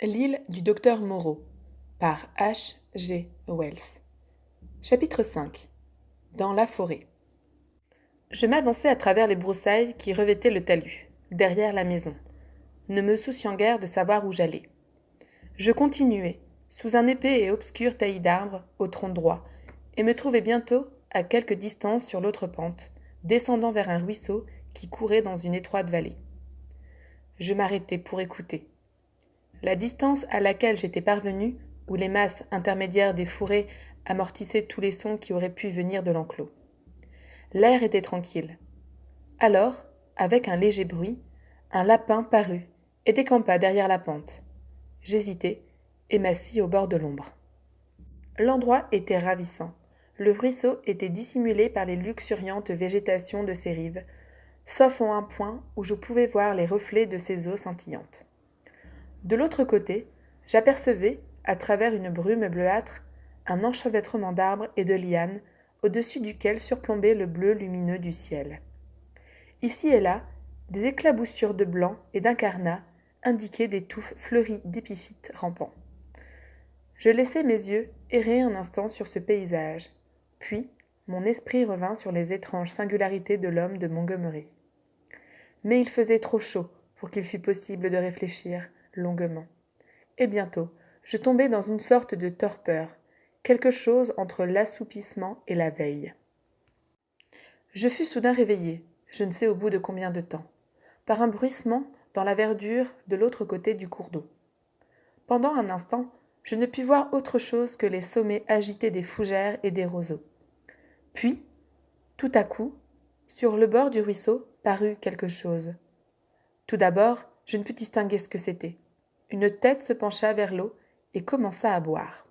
L'île du docteur Moreau par H. G. Wells. Chapitre 5. Dans la forêt. Je m'avançai à travers les broussailles qui revêtaient le talus, derrière la maison, ne me souciant guère de savoir où j'allais. Je continuai, sous un épais et obscur taillis d'arbres, au tronc droit, et me trouvai bientôt à quelque distance sur l'autre pente, descendant vers un ruisseau qui courait dans une étroite vallée. Je m'arrêtai pour écouter. La distance à laquelle j'étais parvenu, où les masses intermédiaires des fourrés amortissaient tous les sons qui auraient pu venir de l'enclos. L'air était tranquille. Alors, avec un léger bruit, un lapin parut et décampa derrière la pente. J'hésitai et m'assis au bord de l'ombre. L'endroit était ravissant. Le ruisseau était dissimulé par les luxuriantes végétations de ses rives, sauf en un point où je pouvais voir les reflets de ses eaux scintillantes. De l'autre côté, j'apercevais, à travers une brume bleuâtre, un enchevêtrement d'arbres et de lianes, au-dessus duquel surplombait le bleu lumineux du ciel. Ici et là, des éclaboussures de blanc et d'incarnat indiquaient des touffes fleuries d'épiphytes rampants. Je laissai mes yeux errer un instant sur ce paysage, puis mon esprit revint sur les étranges singularités de l'homme de Montgomery. Mais il faisait trop chaud pour qu'il fût possible de réfléchir longuement. Et bientôt, je tombai dans une sorte de torpeur, quelque chose entre l'assoupissement et la veille. Je fus soudain réveillé, je ne sais au bout de combien de temps, par un bruissement dans la verdure de l'autre côté du cours d'eau. Pendant un instant, je ne pus voir autre chose que les sommets agités des fougères et des roseaux. Puis, tout à coup, sur le bord du ruisseau parut quelque chose. Tout d'abord, je ne pus distinguer ce que c'était. Une tête se pencha vers l'eau et commença à boire.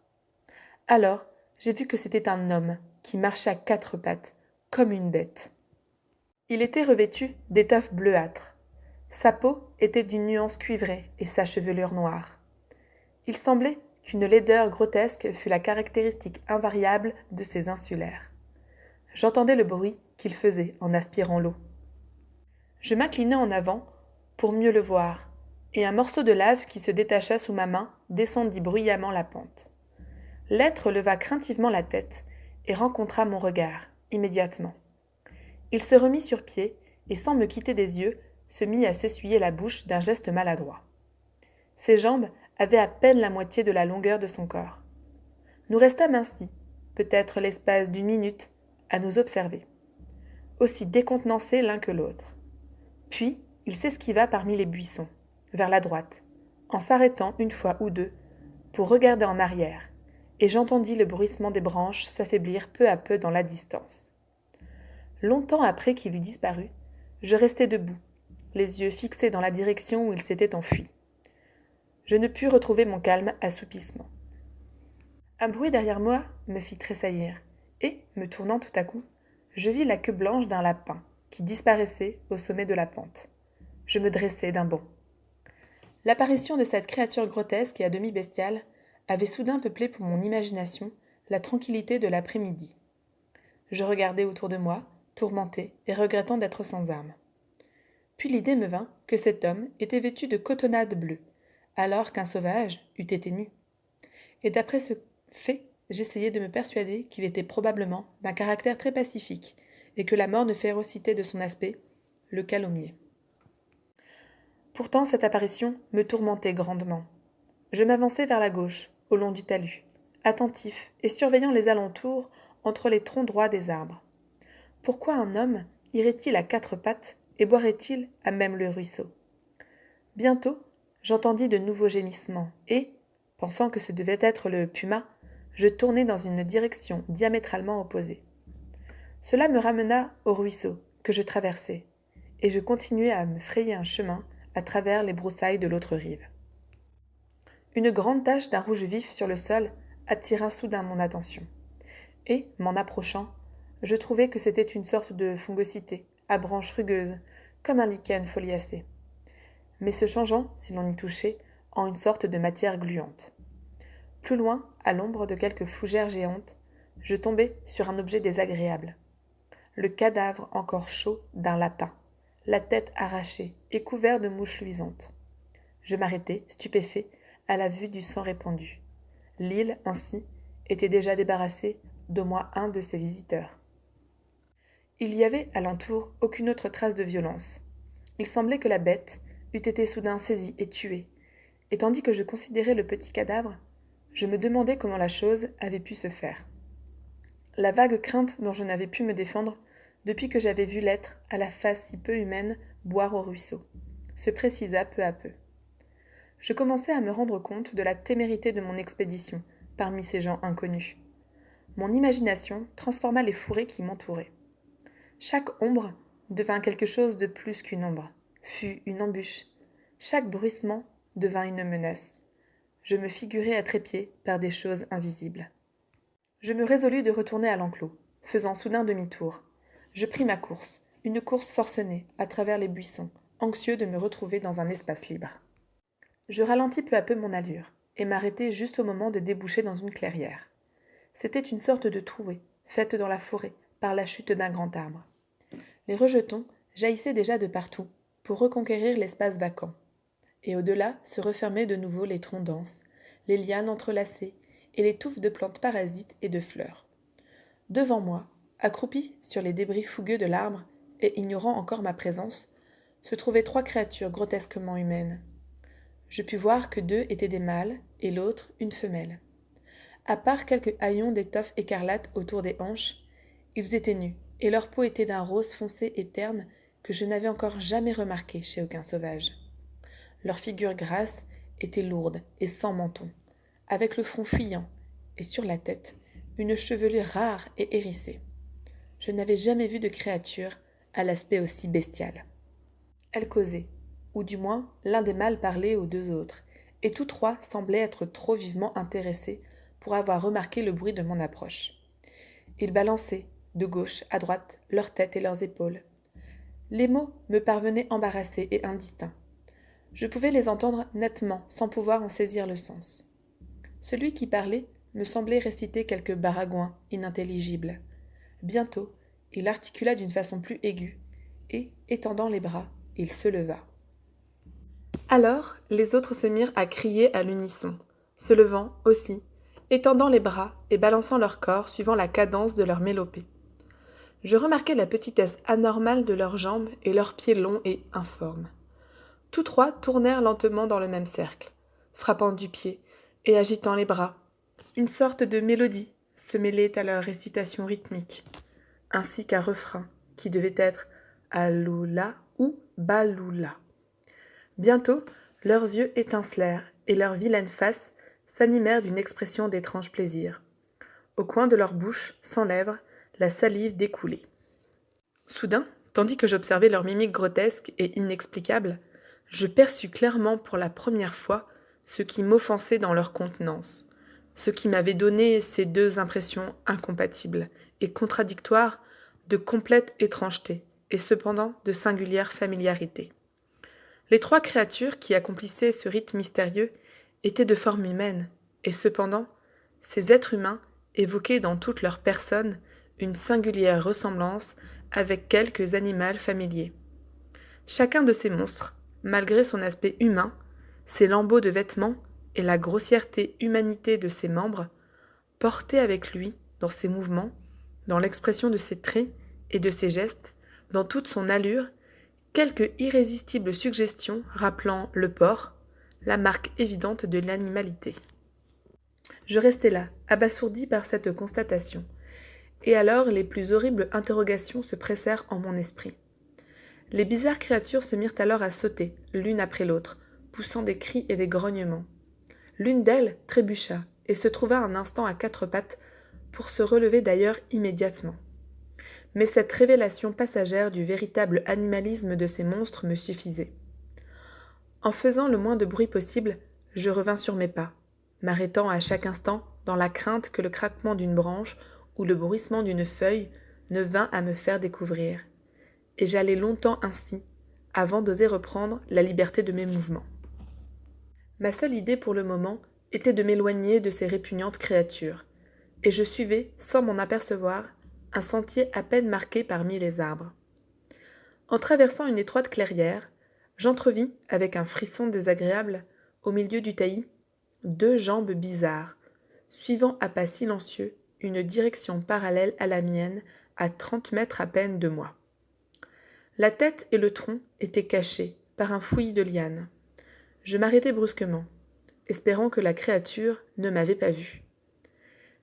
Alors, j'ai vu que c'était un homme qui marchait à quatre pattes, comme une bête. Il était revêtu d'étoffes bleuâtres. Sa peau était d'une nuance cuivrée et sa chevelure noire. Il semblait qu'une laideur grotesque fût la caractéristique invariable de ces insulaires. J'entendais le bruit qu'il faisait en aspirant l'eau. Je m'inclinai en avant pour mieux le voir, et un morceau de lave qui se détacha sous ma main descendit bruyamment la pente. L'être leva craintivement la tête et rencontra mon regard, immédiatement. Il se remit sur pied et, sans me quitter des yeux, se mit à s'essuyer la bouche d'un geste maladroit. Ses jambes avaient à peine la moitié de la longueur de son corps. Nous restâmes ainsi, peut-être l'espace d'une minute, à nous observer, aussi décontenancés l'un que l'autre. Puis, il s'esquiva parmi les buissons, vers la droite, en s'arrêtant une fois ou deux pour regarder en arrière, et j'entendis le bruissement des branches s'affaiblir peu à peu dans la distance. Longtemps après qu'il eut disparu, je restai debout, les yeux fixés dans la direction où il s'était enfui. Je ne pus retrouver mon calme assoupissement. Un bruit derrière moi me fit tressaillir, et, me tournant tout à coup, je vis la queue blanche d'un lapin qui disparaissait au sommet de la pente. Je me dressai d'un bond. L'apparition de cette créature grotesque et à demi bestiale avait soudain peuplé pour mon imagination la tranquillité de l'après-midi. Je regardai autour de moi, tourmenté et regrettant d'être sans armes. Puis l'idée me vint que cet homme était vêtu de cotonnade bleue, alors qu'un sauvage eût été nu. Et d'après ce fait, j'essayai de me persuader qu'il était probablement d'un caractère très pacifique, et que la morne férocité de son aspect le calomniait. Pourtant cette apparition me tourmentait grandement. Je m'avançai vers la gauche, au long du talus, attentif et surveillant les alentours entre les troncs droits des arbres. Pourquoi un homme irait-il à quatre pattes et boirait-il à même le ruisseau? Bientôt, j'entendis de nouveaux gémissements et, pensant que ce devait être le puma, je tournai dans une direction diamétralement opposée. Cela me ramena au ruisseau que je traversai, et je continuai à me frayer un chemin à travers les broussailles de l'autre rive. Une grande tache d'un rouge vif sur le sol attira soudain mon attention, et, m'en approchant, je trouvai que c'était une sorte de fongosité, à branches rugueuses, comme un lichen foliacé, mais se changeant, si l'on y touchait, en une sorte de matière gluante. Plus loin, à l'ombre de quelques fougères géantes, je tombai sur un objet désagréable. Le cadavre encore chaud d'un lapin, la tête arrachée et couvert de mouches luisantes. Je m'arrêtai, stupéfait, à la vue du sang répandu. L'île, ainsi, était déjà débarrassée d'au moins un de ses visiteurs. Il y avait alentour aucune autre trace de violence. Il semblait que la bête eût été soudain saisie et tuée, et tandis que je considérais le petit cadavre, je me demandais comment la chose avait pu se faire. La vague crainte dont je n'avais pu me défendre depuis que j'avais vu l'être, à la face si peu humaine, boire au ruisseau, se précisa peu à peu. Je commençais à me rendre compte de la témérité de mon expédition parmi ces gens inconnus. Mon imagination transforma les fourrés qui m'entouraient. Chaque ombre devint quelque chose de plus qu'une ombre, fut une embûche. Chaque bruissement devint une menace. Je me figurais à trépied par des choses invisibles. Je me résolus de retourner à l'enclos, faisant soudain demi-tour. Je pris ma course, une course forcenée, à travers les buissons, anxieux de me retrouver dans un espace libre. Je ralentis peu à peu mon allure, et m'arrêtai juste au moment de déboucher dans une clairière. C'était une sorte de trouée, faite dans la forêt, par la chute d'un grand arbre. Les rejetons jaillissaient déjà de partout, pour reconquérir l'espace vacant. Et au-delà se refermaient de nouveau les troncs denses, les lianes entrelacées, et les touffes de plantes parasites et de fleurs. Devant moi, accroupis sur les débris fougueux de l'arbre, et ignorant encore ma présence, se trouvaient 3 créatures grotesquement humaines. Je pus voir que 2 étaient des mâles, et l'autre une femelle. À part quelques haillons d'étoffe écarlate autour des hanches, ils étaient nus, et leur peau était d'un rose foncé et terne que je n'avais encore jamais remarqué chez aucun sauvage. Leur figure grasse était lourde et sans menton, avec le front fuyant, et sur la tête, une chevelure rare et hérissée. Je n'avais jamais vu de créature à l'aspect aussi bestial. Elles causaient, ou du moins l'un des mâles parlait aux 2 autres, et tous 3 semblaient être trop vivement intéressés pour avoir remarqué le bruit de mon approche. Ils balançaient, de gauche à droite, leurs têtes et leurs épaules. Les mots me parvenaient embarrassés et indistincts. Je pouvais les entendre nettement, sans pouvoir en saisir le sens. Celui qui parlait me semblait réciter quelques baragouins inintelligibles. Bientôt, il articula d'une façon plus aiguë, et, étendant les bras, il se leva. Alors, les autres se mirent à crier à l'unisson, se levant aussi, étendant les bras et balançant leur corps suivant la cadence de leur mélopée. Je remarquai la petitesse anormale de leurs jambes et leurs pieds longs et informes. Tous 3 tournèrent lentement dans le même cercle, frappant du pied et agitant les bras. Une sorte de mélodie se mêlait à leur récitation rythmique, ainsi qu'un refrain qui devait être Aloula ou Baloula. Bientôt, leurs yeux étincelèrent et leurs vilaines faces s'animèrent d'une expression d'étrange plaisir. Au coin de leur bouche, sans lèvres, la salive découlait. Soudain, tandis que j'observais leur mimique grotesque et inexplicable, je perçus clairement pour la première fois ce qui m'offensait dans leur contenance, ce qui m'avait donné ces 2 impressions incompatibles et contradictoires de complète étrangeté et cependant de singulière familiarité. Les 3 créatures qui accomplissaient ce rite mystérieux étaient de forme humaine, et cependant, ces êtres humains évoquaient dans toute leur personne une singulière ressemblance avec quelques animaux familiers. Chacun de ces monstres, malgré son aspect humain, ses lambeaux de vêtements et la grossièreté humanité de ses membres, portait avec lui, dans ses mouvements, dans l'expression de ses traits et de ses gestes, dans toute son allure, quelque irrésistible suggestion rappelant le porc, la marque évidente de l'animalité. Je restai là, abasourdi par cette constatation, et alors les plus horribles interrogations se pressèrent en mon esprit. Les bizarres créatures se mirent alors à sauter, l'une après l'autre, poussant des cris et des grognements. L'une d'elles trébucha et se trouva un instant à 4 pattes, pour se relever d'ailleurs immédiatement. Mais cette révélation passagère du véritable animalisme de ces monstres me suffisait. En faisant le moins de bruit possible, je revins sur mes pas, m'arrêtant à chaque instant dans la crainte que le craquement d'une branche ou le bruissement d'une feuille ne vînt à me faire découvrir. Et j'allai longtemps ainsi, avant d'oser reprendre la liberté de mes mouvements. Ma seule idée pour le moment était de m'éloigner de ces répugnantes créatures, et je suivais, sans m'en apercevoir, un sentier à peine marqué parmi les arbres. En traversant une étroite clairière, j'entrevis, avec un frisson désagréable, au milieu du taillis, 2 jambes bizarres, suivant à pas silencieux une direction parallèle à la mienne, à 30 mètres à peine de moi. La tête et le tronc étaient cachés par un fouillis de lianes. Je m'arrêtai brusquement, espérant que la créature ne m'avait pas vue.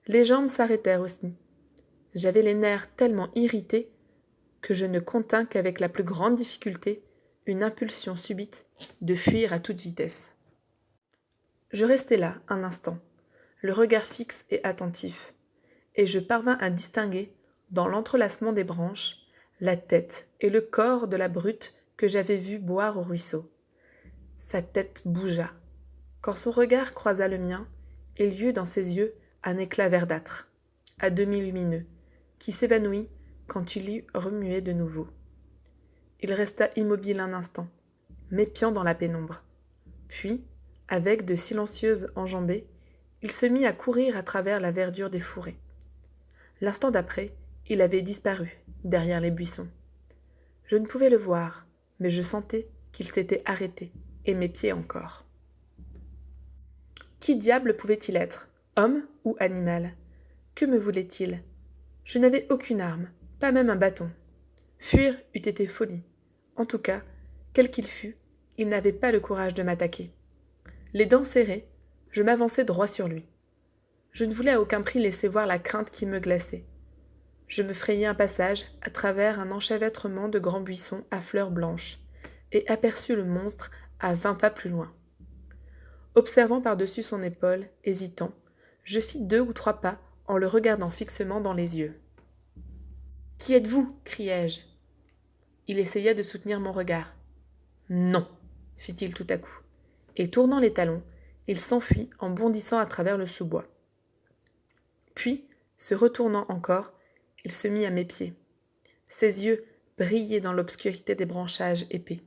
Les jambes s'arrêtèrent aussi. J'avais les nerfs tellement irrités que je ne contins qu'avec la plus grande difficulté une impulsion subite de fuir à toute vitesse. Je restai là un instant, le regard fixe et attentif, et je parvins à distinguer, dans l'entrelacement des branches, la tête et le corps de la brute que j'avais vue boire au ruisseau. Sa tête bougea. Quand son regard croisa le mien, il y eut dans ses yeux un éclat verdâtre, à demi lumineux, qui s'évanouit quand il eut remué de nouveau. Il resta immobile un instant, m'épiant dans la pénombre. Puis, avec de silencieuses enjambées, il se mit à courir à travers la verdure des fourrés. L'instant d'après, il avait disparu derrière les buissons. Je ne pouvais le voir, mais je sentais qu'il s'était arrêté et m'épiait encore. Qui diable pouvait-il être, homme ou animal? Que me voulait-il? Je n'avais aucune arme, pas même un bâton. Fuir eût été folie. En tout cas, quel qu'il fût, il n'avait pas le courage de m'attaquer. Les dents serrées, je m'avançai droit sur lui. Je ne voulais à aucun prix laisser voir la crainte qui me glaçait. Je me frayai un passage à travers un enchevêtrement de grands buissons à fleurs blanches, et aperçus le monstre à 20 pas plus loin. Observant par-dessus son épaule, hésitant, je fis 2 ou 3 pas en le regardant fixement dans les yeux. « Qui êtes-vous » criai-je. Il essaya de soutenir mon regard. « Non » fit-il tout à coup, et tournant les talons, il s'enfuit en bondissant à travers le sous-bois. Puis, se retournant encore, il se mit à mes pieds. Ses yeux brillaient dans l'obscurité des branchages épais.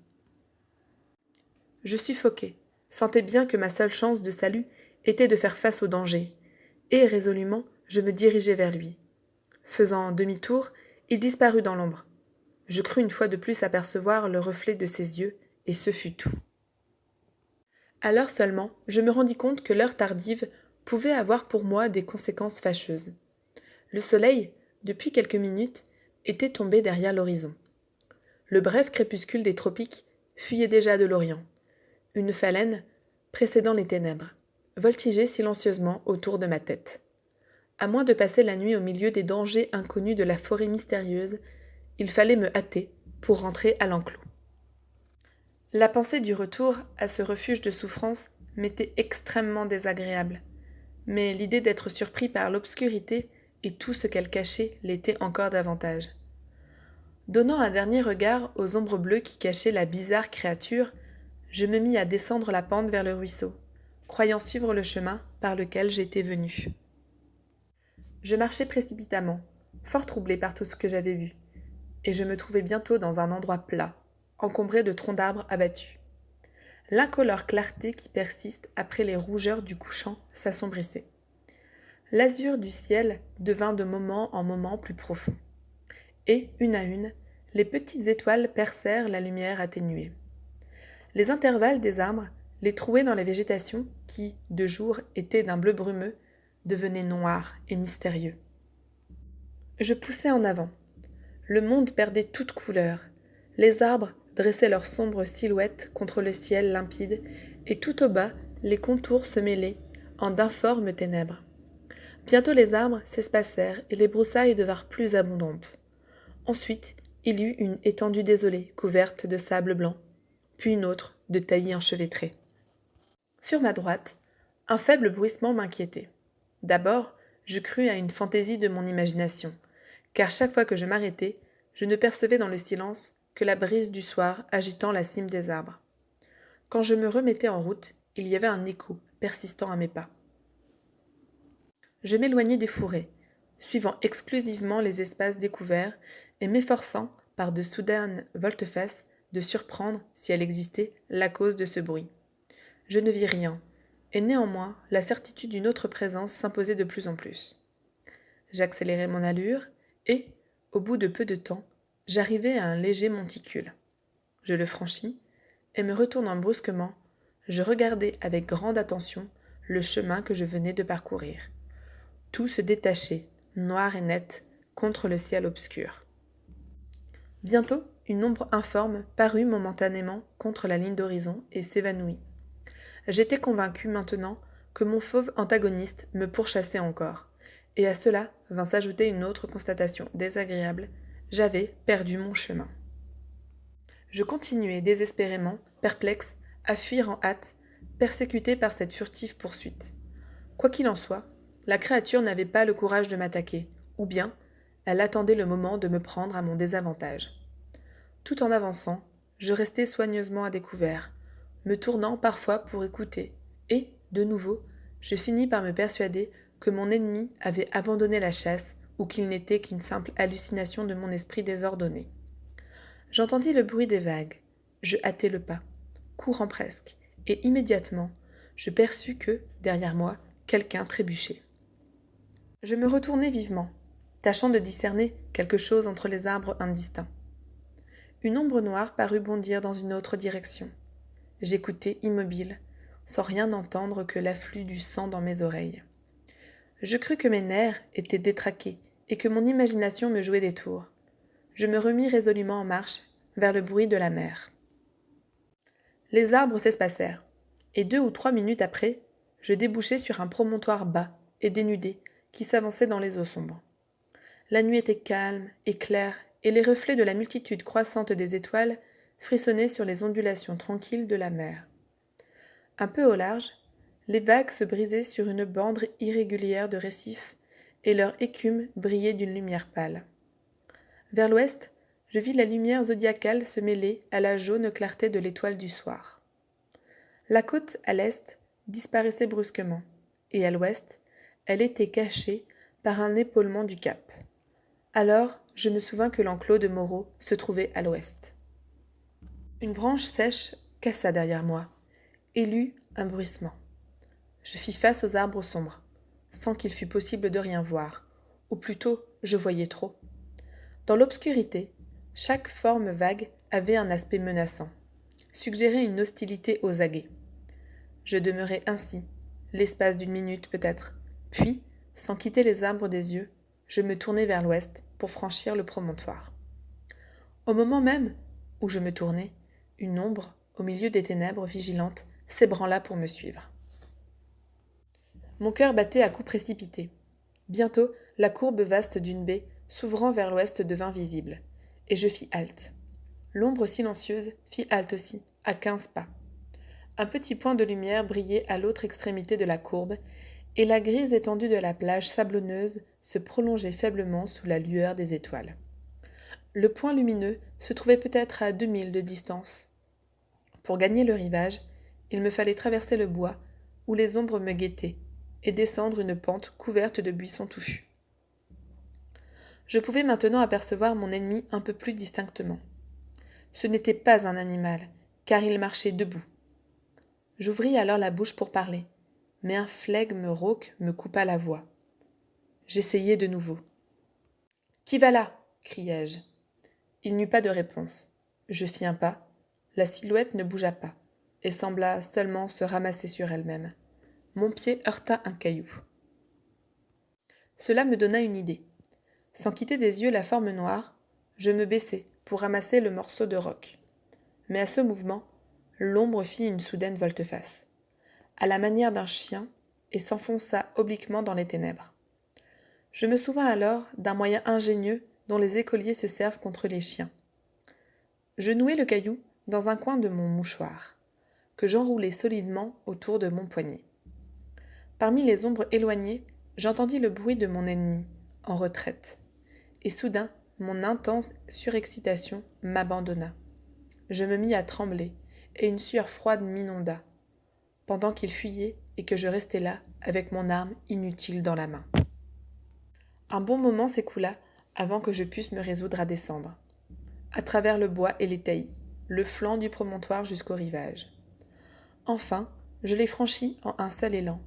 Je suffoquais, sentais bien que ma seule chance de salut était de faire face au danger, et résolument je me dirigeai vers lui. Faisant demi-tour, il disparut dans l'ombre. Je crus une fois de plus apercevoir le reflet de ses yeux, et ce fut tout. Alors seulement, je me rendis compte que l'heure tardive pouvait avoir pour moi des conséquences fâcheuses. Le soleil, depuis quelques minutes, était tombé derrière l'horizon. Le bref crépuscule des tropiques fuyait déjà de l'Orient. Une phalène, précédant les ténèbres, voltigeait silencieusement autour de ma tête. À moins de passer la nuit au milieu des dangers inconnus de la forêt mystérieuse, il fallait me hâter pour rentrer à l'enclos. La pensée du retour à ce refuge de souffrance m'était extrêmement désagréable, mais l'idée d'être surpris par l'obscurité et tout ce qu'elle cachait l'était encore davantage. Donnant un dernier regard aux ombres bleues qui cachaient la bizarre créature, je me mis à descendre la pente vers le ruisseau, croyant suivre le chemin par lequel j'étais venu. Je marchais précipitamment, fort troublé par tout ce que j'avais vu, et je me trouvai bientôt dans un endroit plat, encombré de troncs d'arbres abattus. L'incolore clarté qui persiste après les rougeurs du couchant s'assombrissait. L'azur du ciel devint de moment en moment plus profond. Et, une à une, les petites étoiles percèrent la lumière atténuée. Les intervalles des arbres, les trouées dans la végétation, qui, de jour, étaient d'un bleu brumeux, devenaient noirs et mystérieux. Je poussai en avant. Le monde perdait toute couleur. Les arbres dressaient leurs sombres silhouettes contre le ciel limpide, et tout au bas, les contours se mêlaient en d'informes ténèbres. Bientôt les arbres s'espacèrent et les broussailles devinrent plus abondantes. Ensuite, il y eut une étendue désolée, couverte de sable blanc, puis une autre de taillis enchevêtrés. Sur ma droite, un faible bruissement m'inquiétait. D'abord, je crus à une fantaisie de mon imagination, car chaque fois que je m'arrêtais, je ne percevais dans le silence que la brise du soir agitant la cime des arbres. Quand je me remettais en route, il y avait un écho persistant à mes pas. Je m'éloignai des fourrés, suivant exclusivement les espaces découverts et m'efforçant, par de soudaines volte-face, de surprendre, si elle existait, la cause de ce bruit. Je ne vis rien, et néanmoins la certitude d'une autre présence s'imposait de plus en plus. J'accélérai mon allure, et, au bout de peu de temps, j'arrivai à un léger monticule. Je le franchis, et me retournant brusquement, je regardai avec grande attention le chemin que je venais de parcourir. Tout se détachait, noir et net, contre le ciel obscur. Bientôt, une ombre informe parut momentanément contre la ligne d'horizon et s'évanouit. J'étais convaincu maintenant que mon fauve antagoniste me pourchassait encore, et à cela vint s'ajouter une autre constatation désagréable, j'avais perdu mon chemin. Je continuai désespérément, perplexe, à fuir en hâte, persécuté par cette furtive poursuite. Quoi qu'il en soit, la créature n'avait pas le courage de m'attaquer, ou bien elle attendait le moment de me prendre à mon désavantage. Tout en avançant, je restais soigneusement à découvert, me tournant parfois pour écouter, et, de nouveau, je finis par me persuader que mon ennemi avait abandonné la chasse ou qu'il n'était qu'une simple hallucination de mon esprit désordonné. J'entendis le bruit des vagues, je hâtai le pas, courant presque, et immédiatement, je perçus que, derrière moi, quelqu'un trébuchait. Je me retournai vivement, tâchant de discerner quelque chose entre les arbres indistincts. Une ombre noire parut bondir dans une autre direction. J'écoutai immobile, sans rien entendre que l'afflux du sang dans mes oreilles. Je crus que mes nerfs étaient détraqués et que mon imagination me jouait des tours. Je me remis résolument en marche vers le bruit de la mer. Les arbres s'espacèrent, et 2 ou 3 minutes après, je débouchai sur un promontoire bas et dénudé qui s'avançait dans les eaux sombres. La nuit était calme et claire, et les reflets de la multitude croissante des étoiles frissonnaient sur les ondulations tranquilles de la mer. Un peu au large, les vagues se brisaient sur une bande irrégulière de récifs, et leur écume brillait d'une lumière pâle. Vers l'ouest, je vis la lumière zodiacale se mêler à la jaune clarté de l'étoile du soir. La côte, à l'est, disparaissait brusquement, et à l'ouest, elle était cachée par un épaulement du cap. Alors, je me souvins que l'enclos de Moreau se trouvait à l'ouest. Une branche sèche cassa derrière moi, et lut un bruissement. Je fis face aux arbres sombres, sans qu'il fût possible de rien voir, ou plutôt, je voyais trop. Dans l'obscurité, chaque forme vague avait un aspect menaçant, suggérait une hostilité aux aguets. Je demeurai ainsi, l'espace d'une minute peut-être, puis, sans quitter les arbres des yeux, je me tournai vers l'ouest pour franchir le promontoire. Au moment même où je me tournai, une ombre, au milieu des ténèbres vigilantes, s'ébranla pour me suivre. Mon cœur battait à coups précipités. Bientôt, la courbe vaste d'une baie, s'ouvrant vers l'ouest, devint visible, et je fis halte. L'ombre silencieuse fit halte aussi, à 15 pas. Un petit point de lumière brillait à l'autre extrémité de la courbe, et la grise étendue de la plage sablonneuse se prolongeait faiblement sous la lueur des étoiles. Le point lumineux se trouvait peut-être à 2 milles de distance. Pour gagner le rivage, il me fallait traverser le bois, où les ombres me guettaient, et descendre une pente couverte de buissons touffus. Je pouvais maintenant apercevoir mon ennemi un peu plus distinctement. Ce n'était pas un animal, car il marchait debout. J'ouvris alors la bouche pour parler, mais un flegme rauque me coupa la voix. J'essayai de nouveau. « Qui va là » criai-je. Il n'y eut pas de réponse. Je fis un pas. La silhouette ne bougea pas, et sembla seulement se ramasser sur elle-même. Mon pied heurta un caillou. Cela me donna une idée. Sans quitter des yeux la forme noire, je me baissai pour ramasser le morceau de roc. Mais à ce mouvement, l'ombre fit une soudaine volte-face, à la manière d'un chien, et s'enfonça obliquement dans les ténèbres. Je me souvins alors d'un moyen ingénieux dont les écoliers se servent contre les chiens. Je nouai le caillou dans un coin de mon mouchoir, que j'enroulai solidement autour de mon poignet. Parmi les ombres éloignées, j'entendis le bruit de mon ennemi, en retraite, et soudain, mon intense surexcitation m'abandonna. Je me mis à trembler, et une sueur froide m'inonda, pendant qu'il fuyait et que je restais là, avec mon arme inutile dans la main. Un bon moment s'écoula avant que je pusse me résoudre à descendre, à travers le bois et les taillis, le flanc du promontoire jusqu'au rivage. Enfin, je les franchis en un seul élan,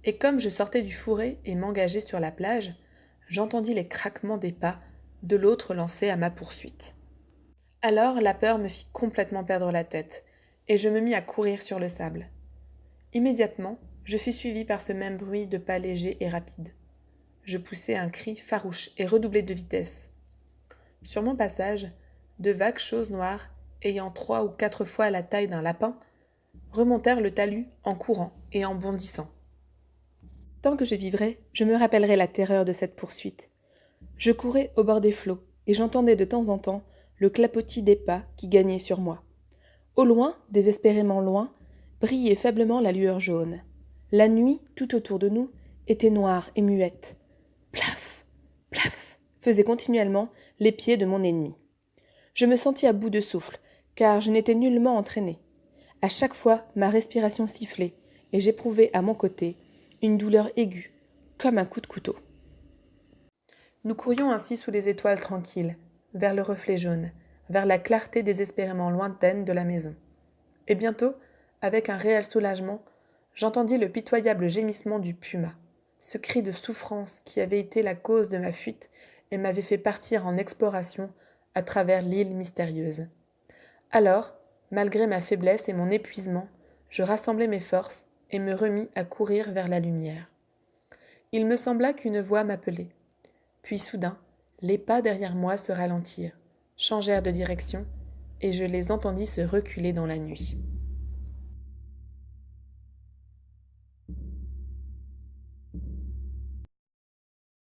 et comme je sortais du fourré et m'engageais sur la plage, j'entendis les craquements des pas de l'autre lancé à ma poursuite. Alors la peur me fit complètement perdre la tête, et je me mis à courir sur le sable. Immédiatement, Je fus suivi par ce même bruit de pas légers et rapides. Je poussai un cri farouche et redoublai de vitesse. Sur mon passage, de vagues choses noires, ayant 3 ou 4 fois la taille d'un lapin, remontèrent le talus en courant et en bondissant. Tant que je vivrai, je me rappellerai la terreur de cette poursuite. Je courais au bord des flots, et j'entendais de temps en temps le clapotis des pas qui gagnaient sur moi. Au loin, désespérément loin, brillait faiblement la lueur jaune. La nuit, tout autour de nous, était noire et muette. Plaf, plaf, faisaient continuellement les pieds de mon ennemi. Je me sentis à bout de souffle, car je n'étais nullement entraîné. À chaque fois, ma respiration sifflait, et j'éprouvais à mon côté une douleur aiguë, comme un coup de couteau. Nous courions ainsi sous les étoiles tranquilles, vers le reflet jaune, vers la clarté désespérément lointaine de la maison. Et bientôt, avec un réel soulagement, j'entendis le pitoyable gémissement du puma, ce cri de souffrance qui avait été la cause de ma fuite et m'avait fait partir en exploration à travers l'île mystérieuse. Alors, malgré ma faiblesse et mon épuisement, je rassemblai mes forces et me remis à courir vers la lumière. Il me sembla qu'une voix m'appelait. Puis soudain, les pas derrière moi se ralentirent, changèrent de direction, et je les entendis se reculer dans la nuit.